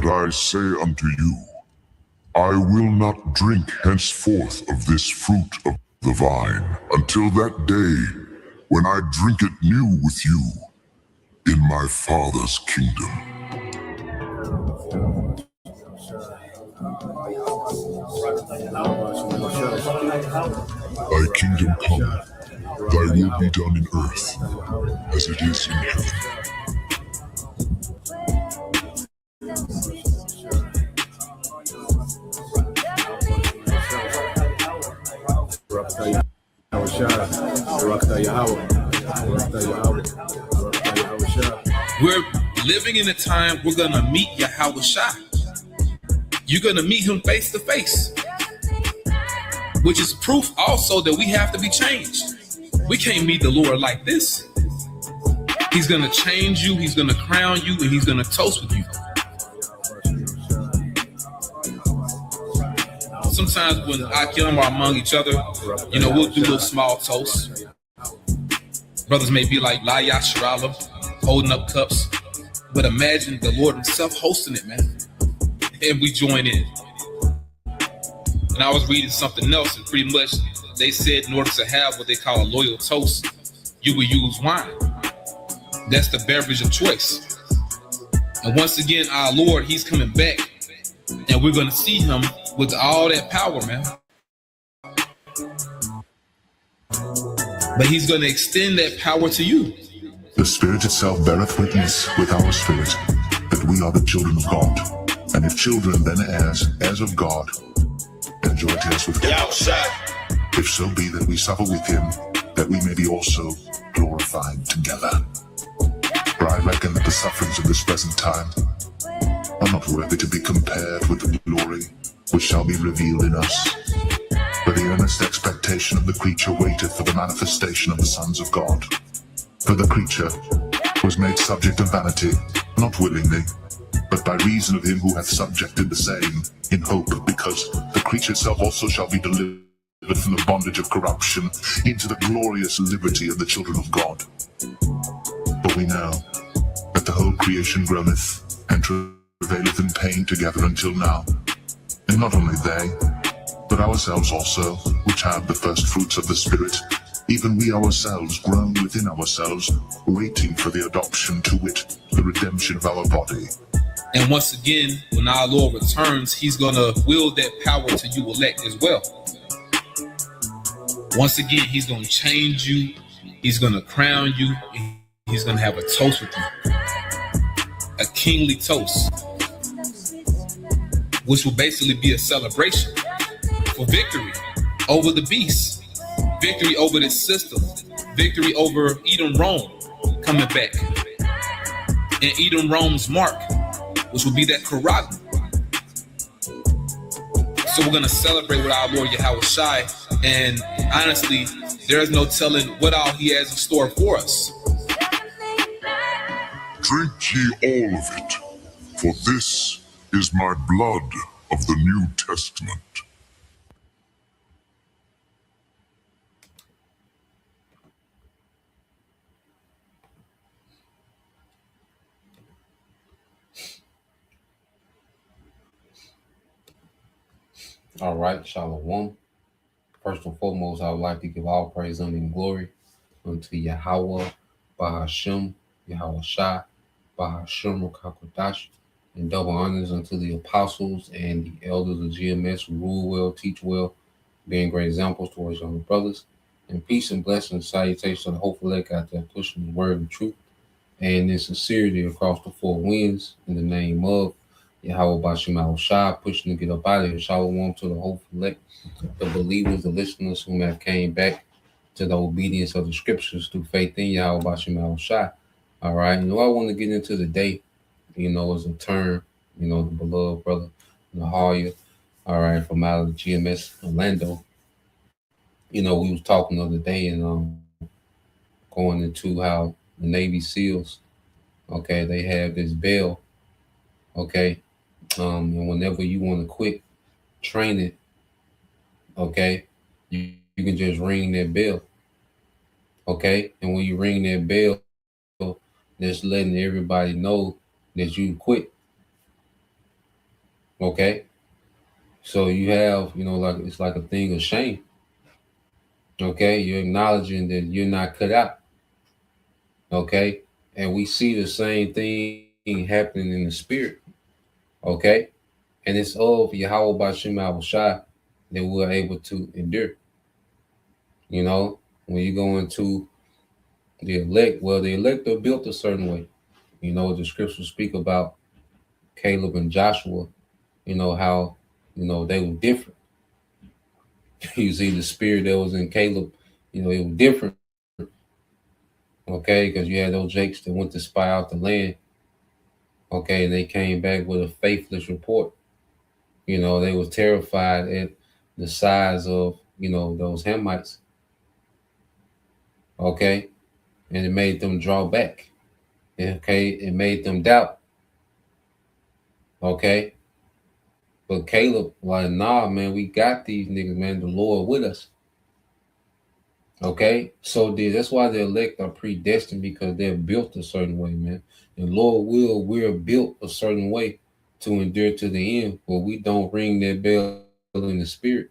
I say unto you, I will not drink henceforth of this fruit of the vine, until that day when I drink it new with you in my Father's kingdom. Thy kingdom come, thy will be done in earth, as it is in heaven. We're living in a time we're going to meet Yahweh Shai. You're going to meet him face to face, which is proof also that we have to be changed. We can't meet the Lord like this. He's going to change you, he's going to crown you, and he's going to toast with you. Sometimes when Akim are among each other, we'll do little small toasts. Brothers may be like La Yasharala, holding up cups, but imagine the Lord himself hosting it, man. And we join in. And I was reading something else, and pretty much they said in order to have what they call a loyal toast, you would use wine. That's the beverage of choice. And once again, our Lord, he's coming back, and we're going to see him with all that power, man. But he's going to extend that power to you. The Spirit itself beareth witness with our spirit that we are the children of God. And if children, then heirs of God, and joint heirs with God. If so be that we suffer with him, that we may be also glorified together. For I reckon that the sufferings of this present time are not worthy to be compared with the glory which shall be revealed in us. For the earnest expectation of the creature waiteth for the manifestation of the sons of God. For the creature was made subject to vanity, not willingly, but by reason of him who hath subjected the same, in hope, because the creature itself also shall be delivered from the bondage of corruption into the glorious liberty of the children of God. For we know that the whole creation groaneth and travaileth in pain together until now. And not only they, but ourselves also, which have the first fruits of the Spirit, even we ourselves groan within ourselves, waiting for the adoption, to wit, the redemption of our body. And once again, when our Lord returns, he's going to wield that power to you elect as well. Once again, he's going to change you, he's going to crown you, and he's going to have a toast with you. A kingly toast, which will basically be a celebration for victory over the beast, victory over this system, victory over Edom Rome coming back, and Edom Rome's mark, which will be that Quran. So we're going to celebrate with our Lord Yahweh Shai, and honestly, there is no telling what all he has in store for us. Drink ye all of it, for this is my blood of the New Testament. All right, Shalom. First and foremost, I would like to give all praise and glory unto Yahweh, Bahashem, Yahweh Shai, Bahashem Rakakodash, and double honors unto the apostles and the elders of GMS who rule well, teach well, being great examples towards younger brothers. And peace and blessings, salutations to the hopeful elect out there pushing the word of truth and in sincerity across the four winds in the name of Yahweh Bashem Shai, pushing to get up out of here. Shalom to the hopeful elect, the believers, the listeners who have came back to the obedience of the scriptures through faith in Yahweh Bashem Shai. All right, I want to get into the day, as a term, the beloved brother Naharia, all right, from out of the GMS Orlando. We was talking the other day and going into how the Navy SEALs, okay, they have this bell, okay, and whenever you want to quit training, okay, you can just ring that bell, okay, and when you ring that bell, that's letting everybody know that you quit, Okay. So you have, like it's like a thing of shame. Okay. You're acknowledging that you're not cut out. Okay. And we see the same thing happening in the spirit. Okay. And it's of Yahweh Bashim Al Shai that we're able to endure. When you go into the elect, well, the elect are built a certain way. The scriptures speak about Caleb and Joshua, how, they were different. You see the spirit that was in Caleb, it was different. Okay, because you had those Jakes that went to spy out the land. Okay, and they came back with a faithless report. They were terrified at the size of, those Hamites. Okay, and it made them draw back. Okay, it made them doubt. Okay, but Caleb, like, nah, man, we got these niggas, man. The Lord with us. Okay, so that's why the elect are predestined, because they're built a certain way, man. And Lord we're built a certain way to endure to the end, but we don't ring that bell in the spirit.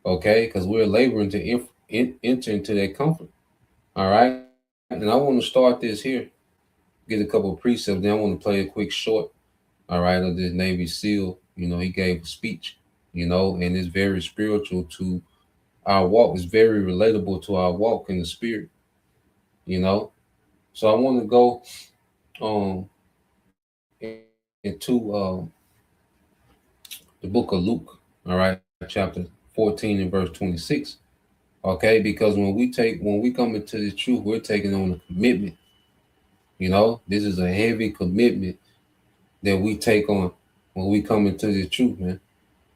Okay, because we're laboring to enter into that comfort. All right, and I want to start this here, get a couple of precepts. Then I want to play a quick short. All right, of this Navy SEAL. He gave a speech. And it's very spiritual to our walk. Is very relatable to our walk in the spirit. So I want to go into the book of Luke, all right, chapter 14 and verse 26. Okay, because when we come into the truth, we're taking on a commitment. This is a heavy commitment that we take on when we come into the truth, man.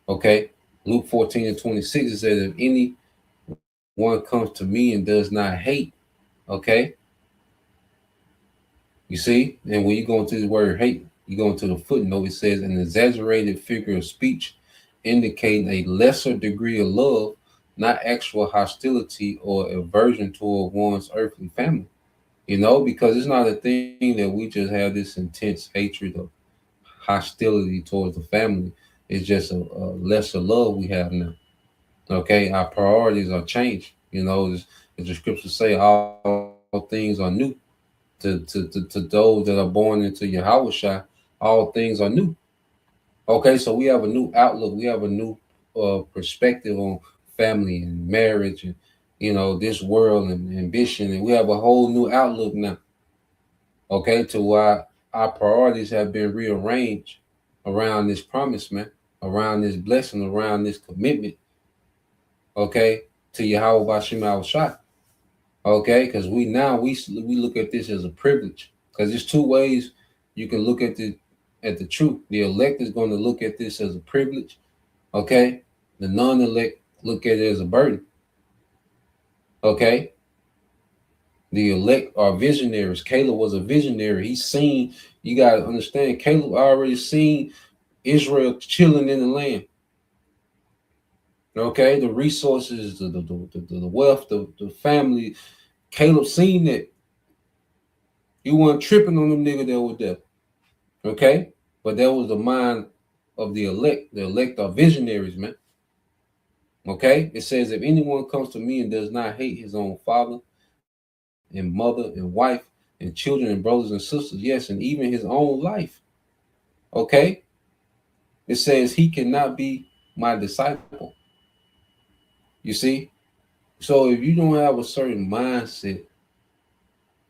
Okay, Luke 14 and 26, it says, if anyone comes to me and does not hate, okay, you see, and when you go into the word hate, you go into the footnote, it says an exaggerated figure of speech indicating a lesser degree of love, not actual hostility or aversion toward one's earthly family. Because it's not a thing that we just have this intense hatred of hostility towards the family. It's just a lesser love we have now. Okay, our priorities are changed. As the scriptures say, all things are new. To those that are born into Yahweh, all things are new. Okay, so we have a new outlook. We have a new perspective on family and marriage and, this world and ambition. And we have a whole new outlook now. Okay, to why our priorities have been rearranged around this promise, man, around this blessing, around this commitment. Okay, to Yahweh Bashim Al Shai. Okay, because we look at this as a privilege, because there's two ways you can look at the truth. The elect is going to look at this as a privilege. Okay, the non-elect look at it as a burden. Okay, the elect are visionaries. Caleb was a visionary. He's seen. You got to understand, Caleb already seen Israel chilling in the land. Okay, the resources, the wealth, the family. Caleb seen that. He wasn't tripping on them niggas that were there. Okay, but that was the mind of the elect. The elect are visionaries, man. Okay, it says, if anyone comes to me and does not hate his own father and mother and wife and children and brothers and sisters, yes, and even his own life. Okay, it says he cannot be my disciple. You see? So if you don't have a certain mindset,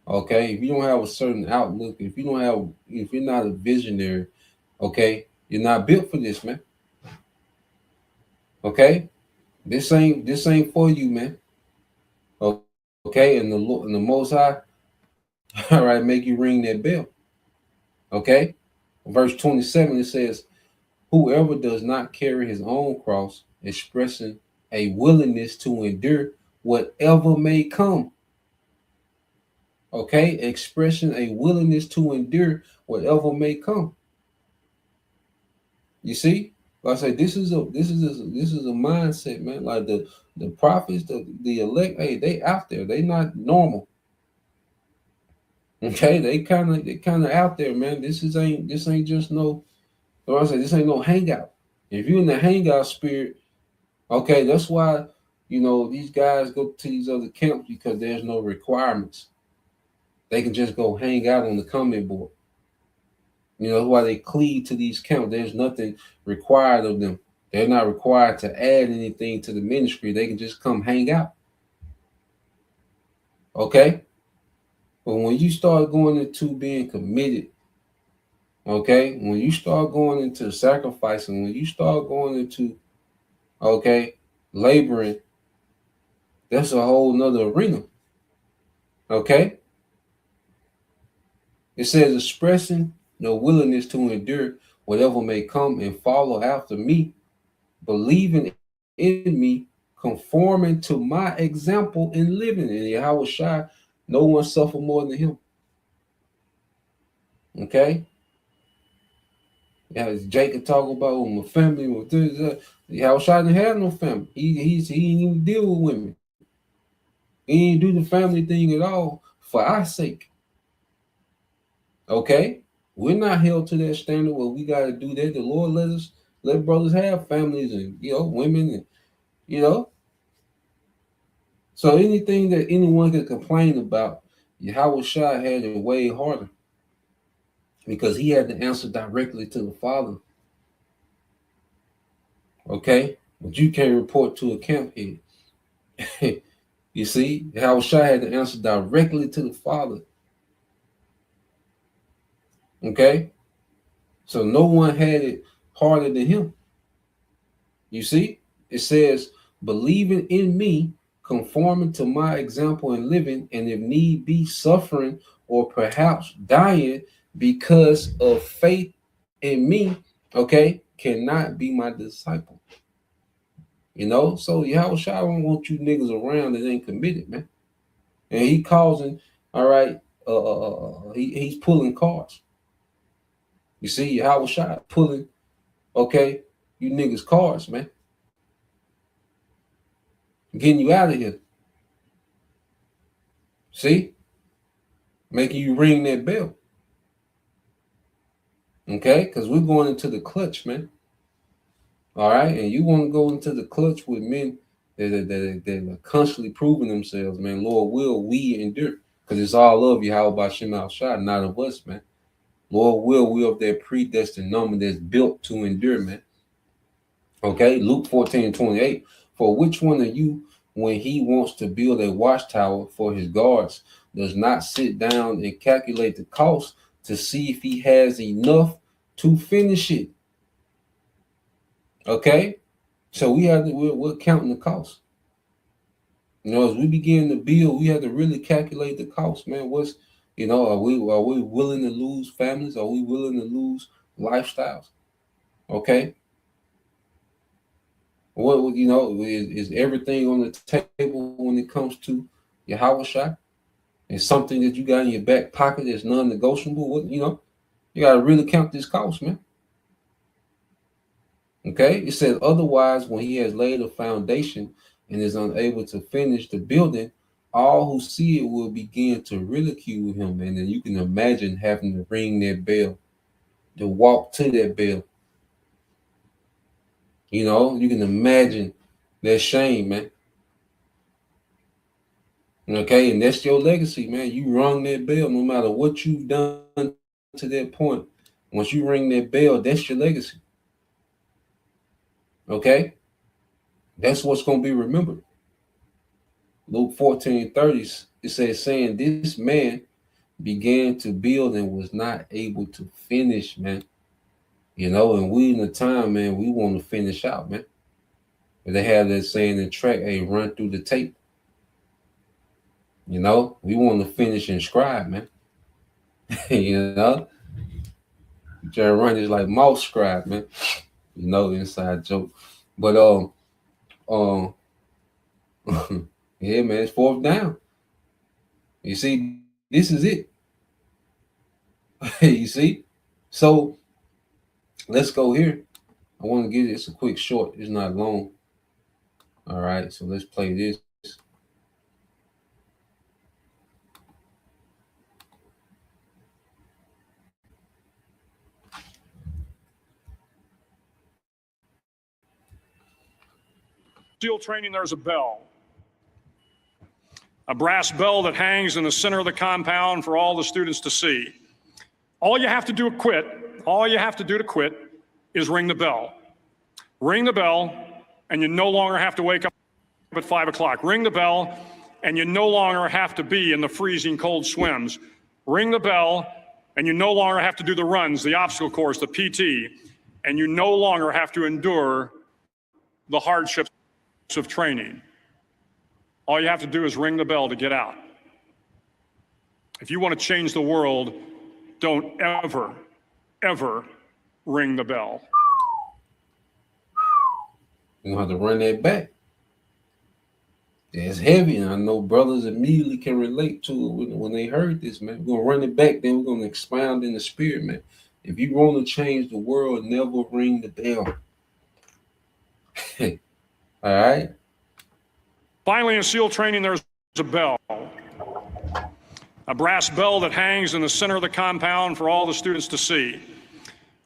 okay, if you don't have a certain outlook, if you're not a visionary, okay, you're not built for this, man. Okay, this ain't for you, man. Okay, and the Most High, all right, make you ring that bell. Okay, verse 27, it says, whoever does not carry his own cross, expressing a willingness to endure whatever may come. Okay, expressing a willingness to endure whatever may come. You see, like I say, this is a mindset, man. Like the prophets, the elect, hey, they out there. They not normal. Okay, they kind of out there, man. This ain't just no So I said, this ain't no hangout. If you're in the hangout spirit, okay, that's why, these guys go to these other camps because there's no requirements. They can just go hang out on the comment board. That's why they cleave to these camps. There's nothing required of them. They're not required to add anything to the ministry. They can just come hang out. Okay? But when you start going into being committed, okay, when you start going into sacrificing, when you start going into, okay, laboring, that's a whole nother arena. Okay? It says expressing no willingness to endure whatever may come and follow after me, believing in me, conforming to my example in living. And Yahweh Shai, no one suffer more than him. Okay? Yeah, Jacob talk about my family. Yahweh Shai didn't have no family. He didn't even deal with women. He didn't do the family thing at all for our sake. Okay? We're not held to that standard where we got to do that. The Lord let brothers have families and, women and, So anything that anyone could complain about, Yahweh Shai had it way harder because he had to answer directly to the Father. Okay? But you can't report to a camp head. You see, Yahweh Shai had to answer directly to the Father. Okay? So no one had it harder than him. You see? It says, believing in me, conforming to my example in living, and if need be, suffering or perhaps dying because of faith in me, okay, cannot be my disciple. So Yahweh Shai don't want you niggas around that ain't committed, man. And he causing, all right, he's pulling cards. You see, Yahweh Shai pulling, okay, you niggas cards, man. Getting you out of here. See? Making you ring that bell. Okay? Because we're going into the clutch, man. All right? And you want to go into the clutch with men that are constantly proving themselves, man. Lord will we endure. Because it's all of you, how about Shem Al Shai, not of us, man. Lord will we of that predestined number that's built to endure, man. Okay? Luke 14:28. For which one of you, when he wants to build a watchtower for his guards, does not sit down and calculate the cost to see if he has enough to finish it? Okay, so we're counting the cost. As we begin to build, we have to really calculate the cost, man. Are we willing to lose families? Are we willing to lose lifestyles? Okay. What is everything on the table when it comes to Yahweh Shai? It's something that you got in your back pocket that's non-negotiable. You got to really count this cost, man. Okay, it says otherwise, when he has laid a foundation and is unable to finish the building, all who see it will begin to ridicule him. And then you can imagine having to ring that bell, to walk to that bell. You can imagine that shame, man. Okay, and that's your legacy, man. You rung that bell no matter what you've done to that point. Once you ring that bell, that's your legacy. Okay? That's what's going to be remembered. Luke 14:30, it says, saying this man began to build and was not able to finish, man. And we in the time, man, we want to finish out, man. But they have that saying in track, hey, run through the tape. We want to finish and scribe, man. Try to run is like mouse scribe, man. Inside joke. But yeah, man, it's fourth down. You see, this is it. You see? So let's go here. I want to give this a quick short. It's not long. All right, so let's play this. SEAL training, there's a bell. A brass bell that hangs in the center of the compound for all the students to see. All you have to do to quit is ring the bell. Ring the bell, and you no longer have to wake up at 5 o'clock. Ring the bell, and you no longer have to be in the freezing cold swims. Ring the bell, and you no longer have to do the runs, the obstacle course, the PT, and you no longer have to endure the hardships of training. All you have to do is ring the bell to get out. If you want to change the world, don't ever, ever ring the bell. You're going to have to run that back. It's heavy, and I know brothers immediately can relate to it when they heard this, man. We're going to run it back, then we're going to expound in the spirit, man. If you want to change the world, never ring the bell. All right? Finally, in SEAL training, there's a bell. A brass bell that hangs in the center of the compound for all the students to see.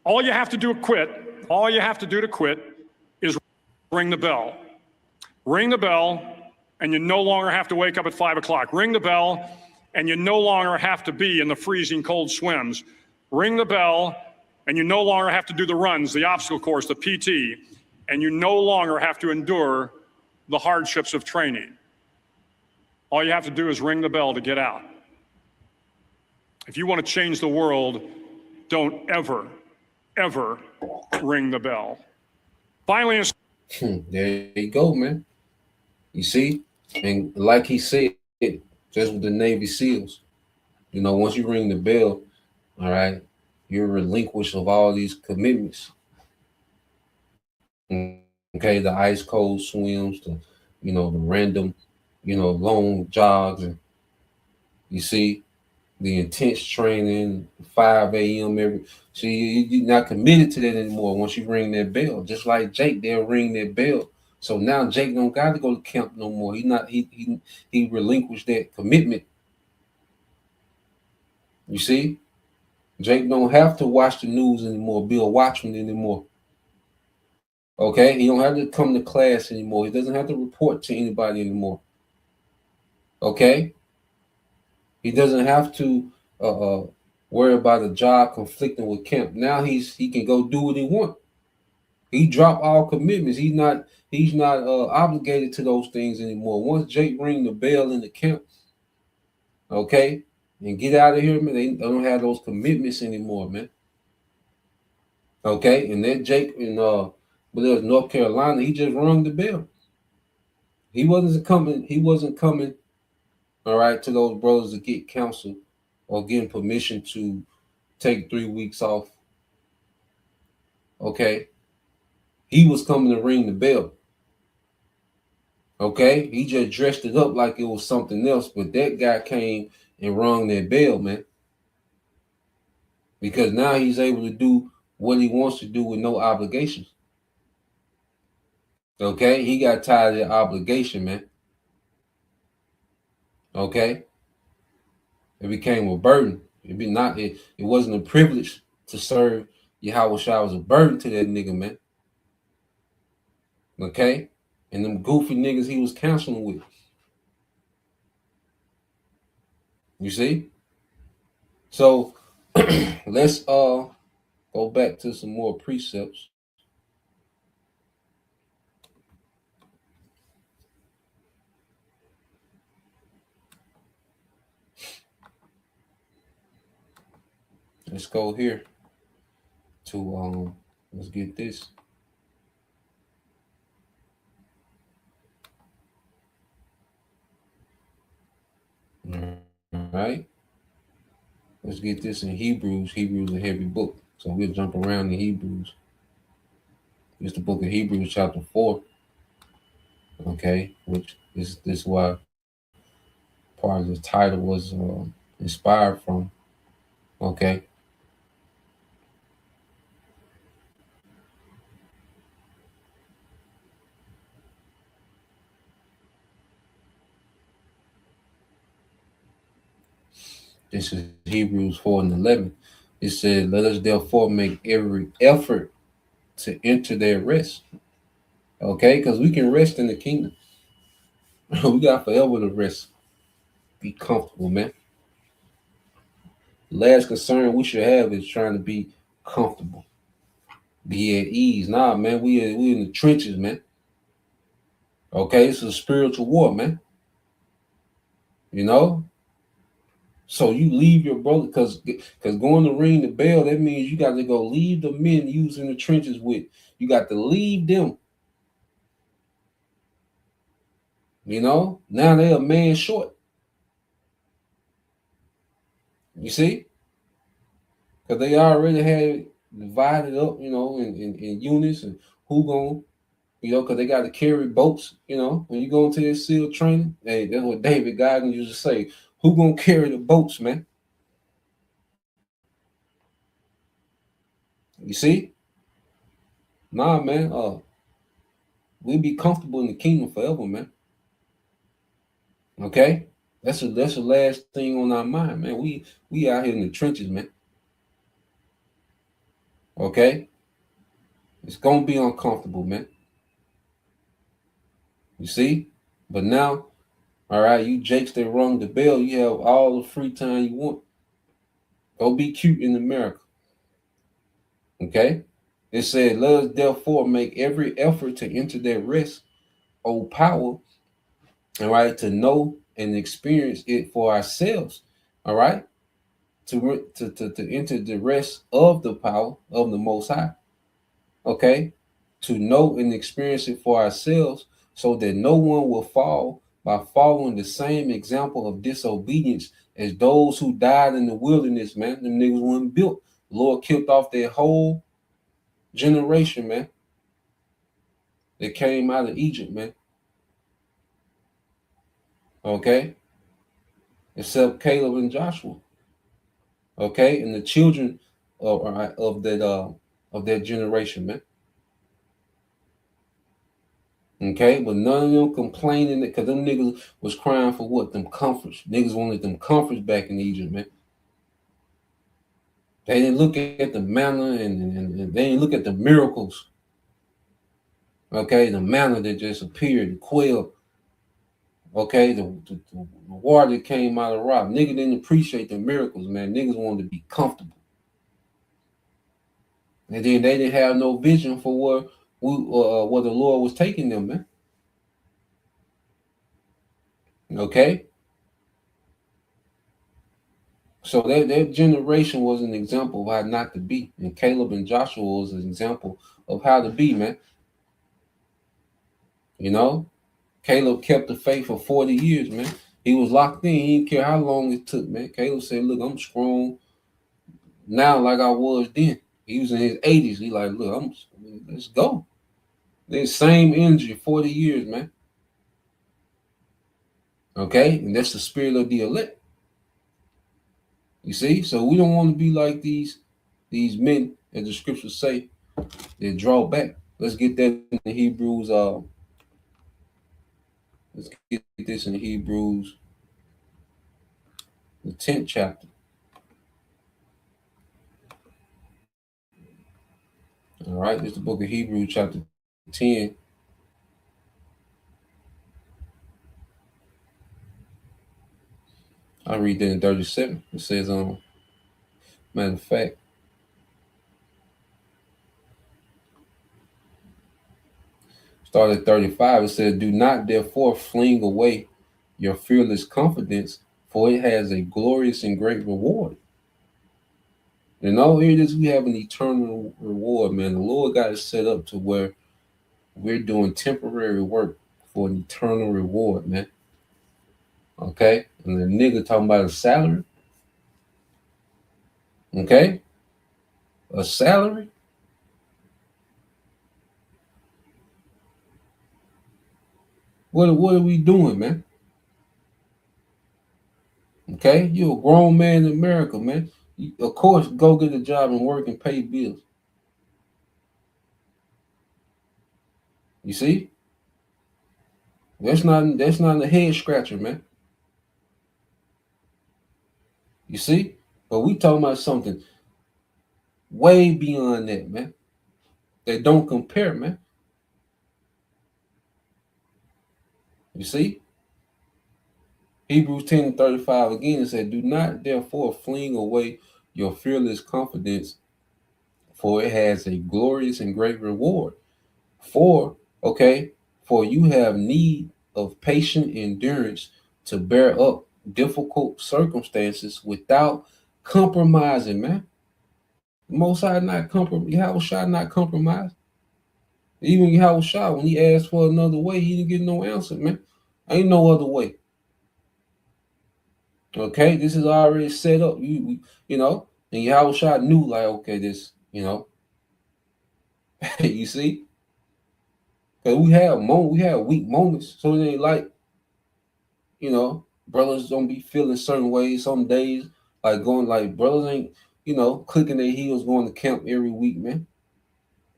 All you have to do to quit is ring the bell. Ring the bell, and you no longer have to wake up at 5 o'clock. Ring the bell, and you no longer have to be in the freezing cold swims. Ring the bell, and you no longer have to do the runs, the obstacle course, the PT, and you no longer have to endure the hardships of training. All you have to do is ring the bell to get out. If you want to change the world, don't ever, ever ring the bell. Finally, there you go, man. You see? And like he said, just with the Navy SEALs, you know, once you ring the bell, all right, you're relinquished of all these commitments. Okay, the ice cold swims, the random, long jogs, and you see the intense training, 5 a.m. you're not committed to that anymore once you ring that bell. Just like Jake, they'll ring that bell. So now Jake don't got to go to camp no more. He relinquished that commitment. You see? Jake don't have to watch the news anymore, be a watchman anymore. Okay? He don't have to come to class anymore. He doesn't have to report to anybody anymore. Okay? He doesn't have to worry about a job conflicting with camp. Now he can go do what he wants. He dropped all commitments. He's not obligated to those things anymore. Once Jake ring the bell in the camp, okay, and get out of here, man. They don't have those commitments anymore, man. Okay, and that Jake in North Carolina, he just rung the bell. He wasn't coming, all right, to those brothers to get counsel or getting permission to take 3 weeks off. Okay. He was coming to ring the bell. Okay? He just dressed it up like it was something else, but that guy came and rung that bell, man. Because now he's able to do what he wants to do with no obligations. Okay? He got tired of that obligation, man. Okay? It became a burden. It wasn't a privilege to serve Yahweh Shai. It was a burden to that nigga, man. Okay? And them goofy niggas he was counseling with. You see? So let's go back to some more precepts. Let's go here to let's get this. All right. Let's get this in Hebrews. Hebrews is a heavy book. So we'll jump around in Hebrews. It's the book of Hebrews, chapter 4. Okay, which is this why part of the title was inspired from. Okay. This is Hebrews 4:11. It said, "Let us therefore make every effort to enter their rest, Okay, because we can rest in the kingdom. We got forever to rest. Be comfortable, man. The last concern we should have is trying to be comfortable. Be at ease. Nah, man, we in the trenches, man. Okay, it's a spiritual war, man. You know? So you leave your brother because going to ring the bell, that means you got to go leave the men you was in the trenches with. You got to leave them. You know, now they're a man short. You see? Because they already had divided up, you know, in units and who going, you know, because they got to carry boats, you know, when you go into this SEAL training. Hey, that's what David Goggins used to say. Who going to carry the boats, man? You see? Nah, man, we be comfortable in the kingdom forever, man. Okay? That's the last thing on our mind, man. We out here in the trenches, man. Okay? It's gonna be uncomfortable, man. You see? But now, all right, you jakes that rung the bell, you have all the free time you want. Go be cute in America. Okay? It said, let us therefore make every effort to enter that rest, O power, all right, to know and experience it for ourselves. All right? To enter the rest of the power of the Most High. Okay? To know and experience it for ourselves so that no one will fall by following the same example of disobedience as those who died in the wilderness, man. Them niggas weren't built. The Lord killed off their whole generation, man. They came out of Egypt, man. Okay? Except Caleb and Joshua. Okay? And the children of that generation, man. Okay, but none of them complaining because them niggas was crying for what? Them comforts. Niggas wanted them comforts back in Egypt, man. They didn't look at the manna and they didn't look at the miracles. Okay, the manna that just appeared, the quail. Okay, the water that came out of the rock. Niggas didn't appreciate the miracles, man. Niggas wanted to be comfortable. And then they didn't have no vision for where the Lord was taking them, man. Okay. So that generation was an example of how not to be. And Caleb and Joshua was an example of how to be, man. You know, Caleb kept the faith for 40 years, man. He was locked in. He didn't care how long it took, man. Caleb said, look, I'm strong now like I was then. He was in his 80s. He like, look, let's go. The same energy, 40 years, man. Okay? And that's the spirit of the elect. You see? So we don't want to be like these men, as the scriptures say, that draw back. Let's get that in the Hebrews. Let's get this in Hebrews, the 10th chapter. All right, this is the book of Hebrews, chapter 10. I'll read that in 37. It says, matter of fact, start at 35. It says, do not therefore fling away your fearless confidence, for it has a glorious and great reward. And all here it is, we have an eternal reward, man. The Lord got it set up to where we're doing temporary work for an eternal reward, man. Okay? And the nigga talking about a salary. Okay? A salary? What are we doing, man? Okay? You're a grown man in America, man. Of course, go get a job and work and pay bills. You see? That's not a head scratcher, man. You see? But we talking about something way beyond that, man. That don't compare, man. You see? Hebrews 10:35 again, it said, do not therefore fling away your fearless confidence, for it has a glorious and great reward. For you have need of patient endurance to bear up difficult circumstances without compromising, man. Most High not compromise. Yahushua not compromise. Even Yahushua, when he asked for another way, he didn't get no answer, man. Ain't no other way. Okay, this is already set up. You know, and Yahushua knew, like, okay, this, you know, you see, because we have weak moments, so it ain't like, you know, brothers don't be feeling certain ways. Some days, like going, like brothers ain't, you know, clicking their heels going to camp every week, man.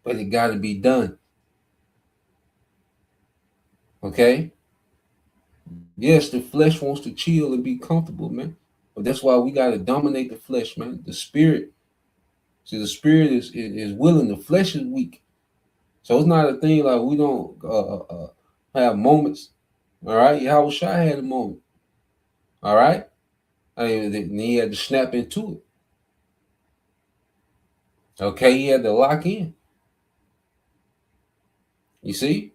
But it got to be done. Okay. Yes, the flesh wants to chill and be comfortable, man. But that's why we got to dominate the flesh, man. The spirit. See, the spirit is willing. The flesh is weak. So it's not a thing like we don't have moments. All right. Yahushua had a moment. All right. And he had to snap into it. Okay. He had to lock in. You see?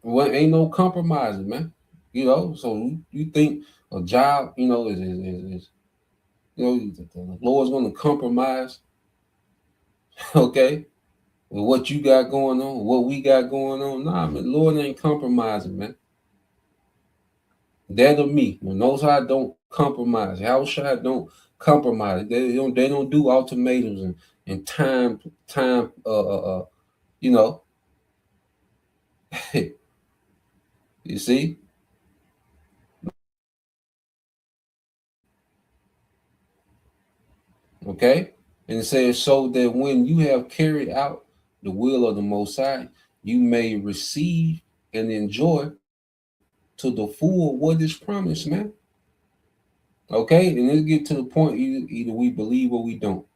Well, ain't no compromising, man. You know, so you think a job, you know, is you know, the Lord's going to compromise, okay, with what you got going on, what we got going on? Nah, man, the Lord ain't compromising, man. That or me. When those High don't compromise, Yahushua don't compromise. They don't do ultimatums and time, you know. You see? Okay? And it says, so that when you have carried out the will of the Most High, you may receive and enjoy to the full what is promised, man. Okay? And let's get to the point, either we believe or we don't.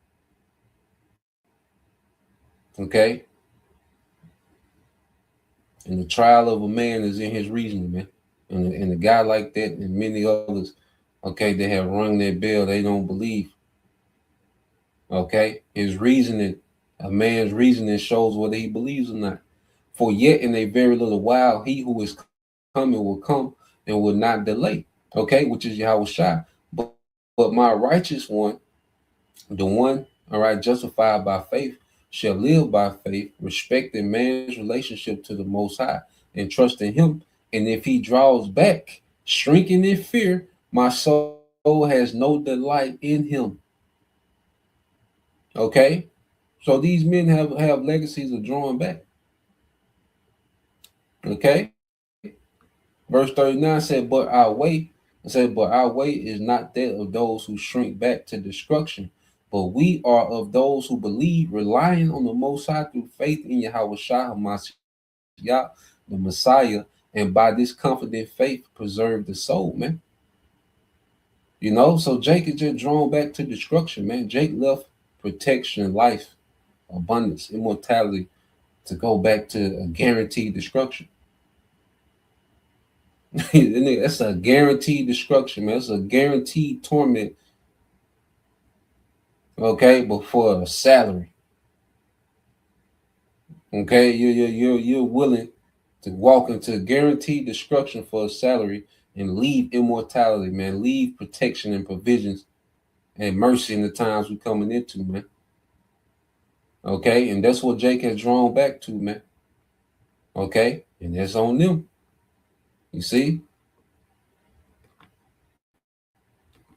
Okay? And the trial of a man is in his reasoning, man. And a guy like that and many others, okay, they have rung their bell, they don't believe. Okay? His reasoning, a man's reasoning shows whether he believes or not. For yet in a very little while, he who is coming will come and will not delay. Okay, which is Yahushua. But my righteous one, the one, all right, justified by faith, shall live by faith, respecting man's relationship to the Most High and trusting him. And if he draws back, shrinking in fear, my soul has no delight in him. Okay, so these men have legacies of drawing back. Okay, verse 39 said, but our way is not that of those who shrink back to destruction, but we are of those who believe, relying on the Most High through faith in Yahushua HaMashiach, the Messiah, and by this confident faith preserve the soul, man. You know, so Jake is just drawn back to destruction, man. Jake left protection, life, abundance, immortality to go back to a guaranteed destruction. That's a guaranteed destruction, man. That's a guaranteed torment. Okay, but for a salary. Okay, you're willing to walk into guaranteed destruction for a salary and leave immortality, man. Leave protection and provisions and mercy in the times we're coming into, man. Okay, and that's what Jake has drawn back to, man. Okay, and that's on them. You see?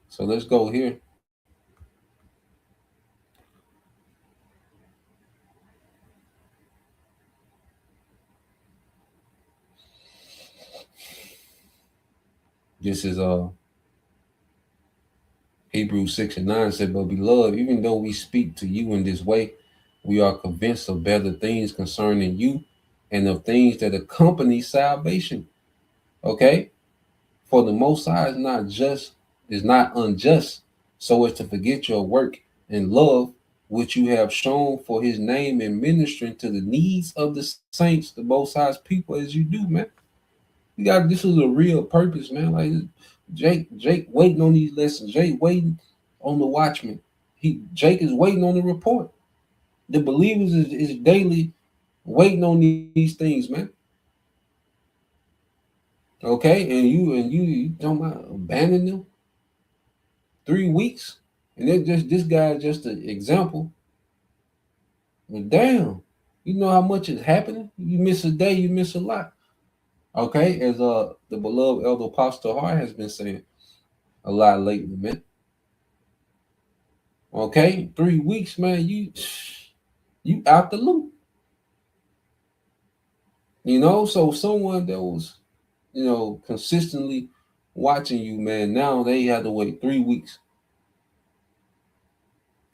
So let's go here. This is Hebrews 6:9 said, but beloved, even though we speak to you in this way, we are convinced of better things concerning you and of things that accompany salvation. Okay? For the Most High is not unjust, so as to forget your work and love, which you have shown for his name in ministering to the needs of the saints, the Most High's people, as you do, man. This is a real purpose, man. Like Jake waiting on these lessons. Jake waiting on the watchman. Jake is waiting on the report. The believers is daily waiting on these things, man. Okay, and you talking about abandon them 3 weeks, and then this guy just an example. But damn, you know how much is happening. You miss a day, you miss a lot. Okay, as the beloved Elder Apostle Hart has been saying a lot lately, man. Okay, 3 weeks, man. You out the loop. You know, so someone that was, consistently watching you, man, now they have to wait 3 weeks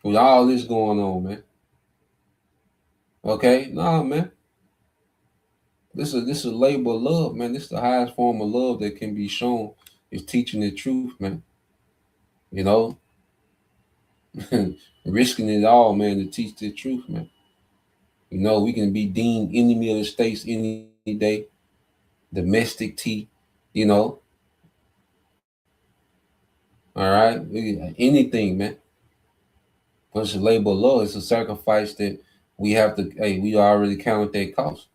with all this going on, man. Okay, nah, man. This is a labor of love, man. This is the highest form of love that can be shown is teaching the truth, man. You know, risking it all, man, to teach the truth, man. You know, we can be deemed enemy of the states any day. Domestic tea, you know. All right, anything, man. But it's a labor of love. It's a sacrifice that we have to. Hey, we already counted that cost.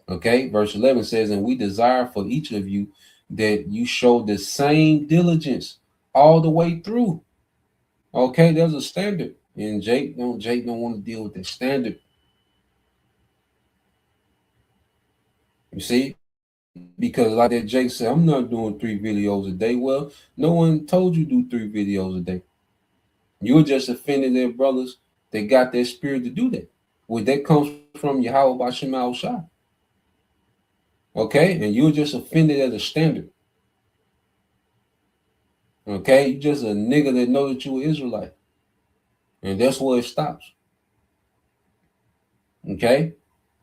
Okay, verse 11 says, "And we desire for each of you that you show the same diligence all the way through." Okay, there's a standard, and Jake don't want to deal with that standard. You see, because like that Jake said, I'm not doing 3 videos a day. Well, no one told you do 3 videos a day. You were just offended their brothers that got their spirit to do that. Well, that comes from Yahweh Bashim Al-Shah. Okay, and you're just offended at a standard. Okay, you just a nigga that know that you an Israelite. And that's where it stops. Okay?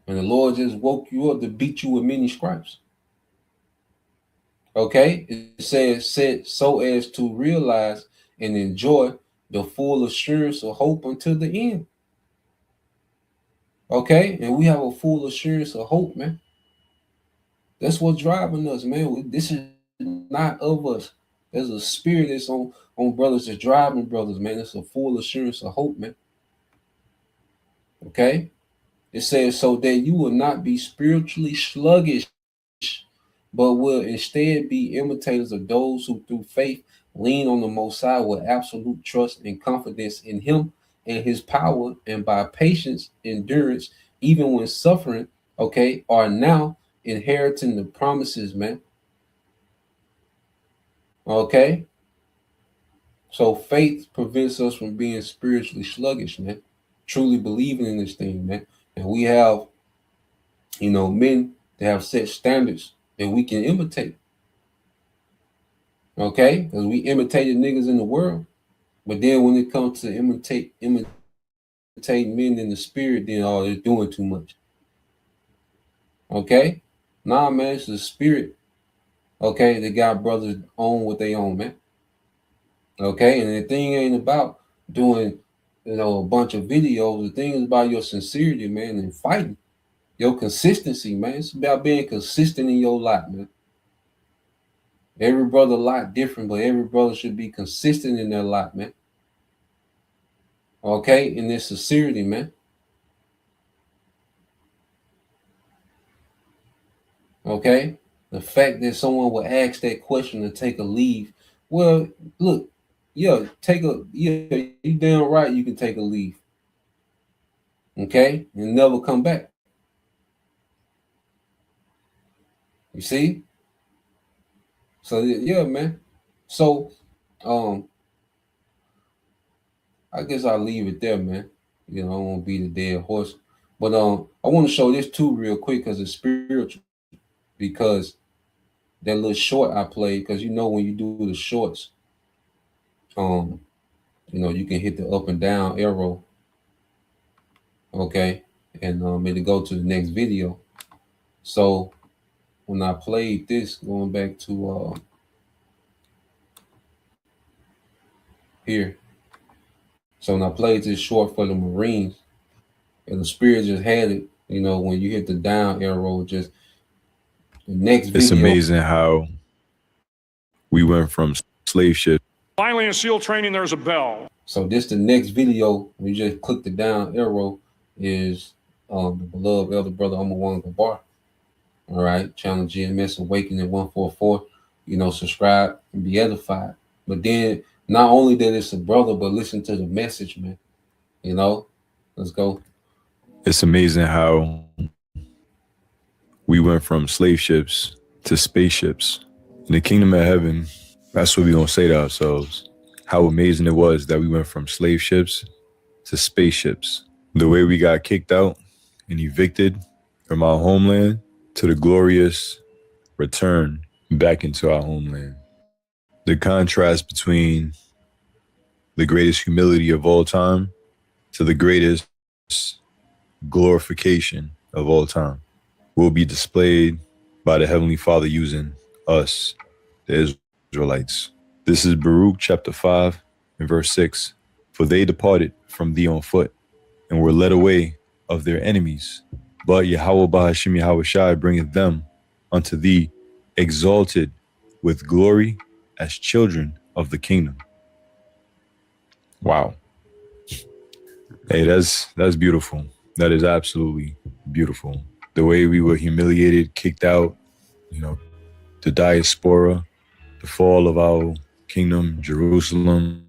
And the Lord just woke you up to beat you with many stripes. Okay? It said so as to realize and enjoy the full assurance of hope until the end. Okay? And we have a full assurance of hope, man. That's what's driving us, man. This is not of us. There's a spirit that's on brothers that's driving brothers, man. It's a full assurance of hope, man. Okay? It says, so that you will not be spiritually sluggish, but will instead be imitators of those who through faith lean on the Most High with absolute trust and confidence in Him and His power, and by patience, endurance, even when suffering, okay, are now inheriting the promises, man. Okay? So faith prevents us from being spiritually sluggish, man. Truly believing in this thing, man. And we have, men that have set standards that we can imitate. Okay? Because we imitated niggas in the world. But then when it comes to imitate men in the spirit, then they're doing too much. Okay? Nah, man, it's the spirit. Okay, they got brothers own what they own, man. Okay, and the thing ain't about doing, a bunch of videos. The thing is about your sincerity, man, and fighting. Your consistency, man. It's about being consistent in your lot, man. Every brother lot different, but every brother should be consistent in their lot, man. Okay, in their sincerity, man. Okay, the fact that someone would ask that question to take a leave. Well, look, you damn right you can take a leave. Okay, and never come back. You see? So yeah, man. So I guess I'll leave it there, man. I won't beat a dead horse. But I want to show this too real quick because it's spiritual. Because that little short I played, because when you do the shorts, you can hit the up and down arrow. Okay, and it'll go to the next video. So when I played this, going back to here. So when I played this short for the Marines, and the spirit just had it, when you hit the down arrow, just The next video. It's amazing how we went from slave ship. Finally, in SEAL training, there's a bell. So this the next video. We just click the down arrow. Is the beloved elder brother Omar Gabar. All right, channel GMS Awakening 144. You know, subscribe and be edified. But then not only that it's a brother, but listen to the message, man. You know, let's go. It's amazing how we went from slave ships to spaceships. In the kingdom of heaven, that's what we're going to say to ourselves. How amazing it was that we went from slave ships to spaceships. The way we got kicked out and evicted from our homeland to the glorious return back into our homeland. The contrast between the greatest humility of all time to the greatest glorification of all time will be displayed by the Heavenly Father using us, the Israelites. This is Baruch chapter 5 and verse 6. For they departed from thee on foot and were led away of their enemies. But Yahweh Bahashim Yahweh Shai bringeth them unto thee exalted with glory as children of the kingdom. Wow. Hey, that's beautiful. That is absolutely beautiful. The way we were humiliated, kicked out, you know, the diaspora, the fall of our kingdom, Jerusalem,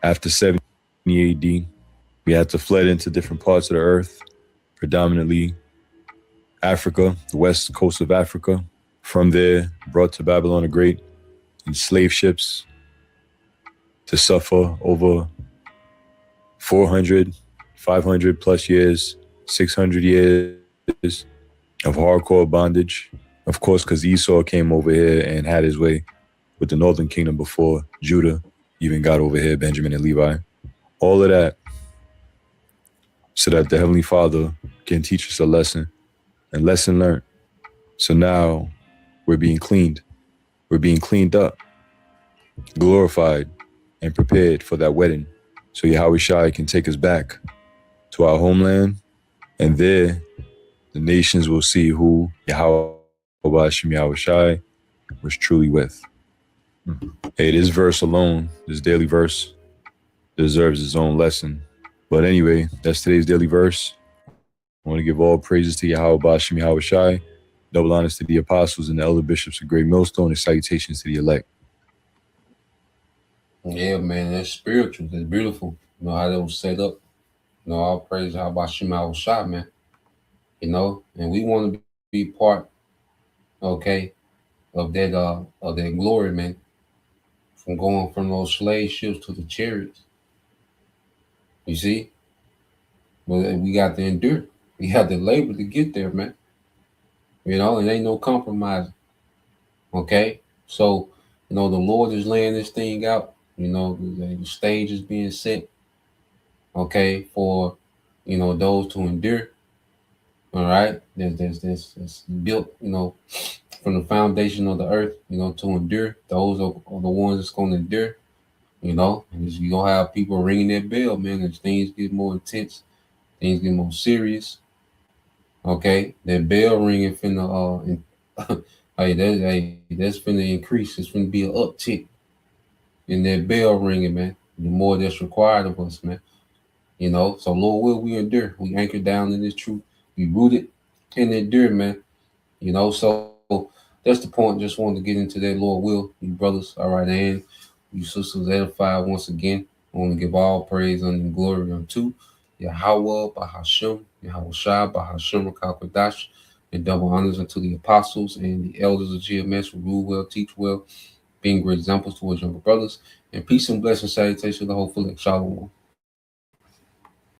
after 70 AD, we had to fled into different parts of the earth, predominantly Africa, the west coast of Africa. From there, brought to Babylon the Great in slave ships to suffer over 400, 500 plus years, 600 years of hardcore bondage. Of course, because Esau came over here and had his way with the northern kingdom before Judah even got over here, Benjamin and Levi. All of that so that the Heavenly Father can teach us a lesson, and lesson learned. So now we're being cleaned. We're being cleaned up, glorified, and prepared for that wedding. So Yahweh Shai can take us back to our homeland, and there the nations will see who Yahweh Hashem Yahweh Shai was truly with. Hey, this verse alone, this daily verse, deserves its own lesson. But anyway, that's today's daily verse. I want to give all praises to Yahweh Hashem Yahweh Shai, double honors to the apostles and the elder bishops of Great Millstone, and salutations to the elect. Yeah, man, that's spiritual. That's beautiful. You know how that was set up. You know, all praise Yahweh Hashem Yahweh Shai, man. You know, and we want to be part, okay, of that glory, man. From going from those slave ships to the chariots. You see? But we got to endure. We have to labor to get there, man. You know, and ain't no compromising. Okay? So, you know, the Lord is laying this thing out. You know, the stage is being set. Okay, for, you know, those to endure. All right? There's built, you know, from the foundation of the earth, you know, to endure. Those are the ones that's going to endure, you know. And you're going to have people ringing their bell, man, as things get more intense, things get more serious. Okay, that bell ringing finna, that's finna increase. It's finna be an uptick in that bell ringing, man. The more that's required of us, man. You know, so Lord will we endure. We anchor down in this truth. We rooted and endure, man. You know, so that's the point. Just wanted to get into that, Lord will. You brothers, all right, and you sisters edified once again. I want to give all praise and glory unto Yahweh Bahashim, Yahweh Shai Bahashim Rakakwadash, and double honors unto the apostles and the elders of GMS who rule well, teach well, being great examples towards younger brothers. And peace and blessing, salutation to the whole full Shalom.